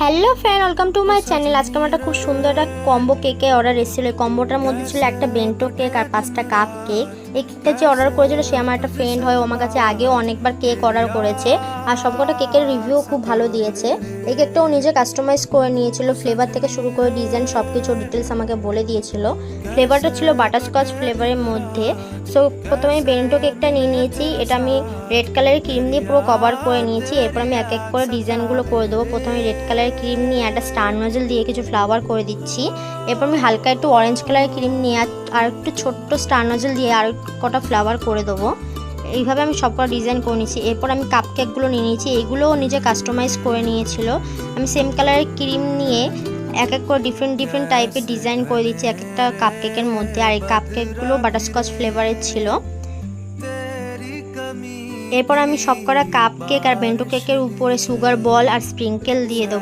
Hello friend, welcome to my channel. আজকে আমার একটা খুব সুন্দর একটা কম্বো কেকের অর্ডার এসেছিলো। এই কম্বোটার মধ্যে ছিল একটা বেন্টো কেক আর 5টা কাপ কেক। এই কেকটা যে অর্ডার করেছিল সে আমার একটা ফ্রেন্ড হয়, ও আমার কাছে আগেও অনেকবার কেক অর্ডার করেছে আর সবকটা কেকের রিভিউ খুব ভালো দিয়েছে। এই কেকটা ও নিজে কাস্টমাইজ করে নিয়েছিল, ফ্লেভার থেকে শুরু করে ডিজাইন সব কিছু ডিটেলস আমাকে বলে দিয়েছিল। ফ্লেভারটা ছিল বাটারস্কচ ফ্লেভারের মধ্যে। সো প্রথমে বেন্টো কেকটা নিয়ে নিয়েছি, এটা আমি রেড কালারের ক্রিম দিয়ে পুরো কভার করে নিয়েছি। এরপর আমি এক এক করে ডিজাইনগুলো করে দেবো। প্রথমে রেড কালারের ক্রিম নিয়ে একটা স্টার নজল দিয়ে কিছু ফ্লাওয়ার করে দিচ্ছি। এরপর আমি হালকা একটু অরেঞ্জ কালারের ক্রিম নিয়ে আর একটু ছোট্ট স্টার নজল দিয়ে আর কটা ফ্লাওয়ার করে দেবো। এইভাবে আমি সবকটা ডিজাইন করে নিয়েছি। এরপর আমি কাপ কেকগুলো নিয়ে নিয়েছি, এগুলোও নিজে কাস্টমাইজ করে নিয়েছিল। আমি সেম কালারের ক্রিম নিয়ে এক এক করে ডিফারেন্ট টাইপের ডিজাইন করে দিচ্ছি এক একটা কাপ কেকের মধ্যে। আর এই কাপ কেকগুলো বাটারস্কচ ফ্লেভারের ছিল। এরপর আমি সবকটা কাপ কেক আর বেন্টো কেকের উপরে সুগার বল আর স্প্রিঙ্কেল দিয়ে দেবো।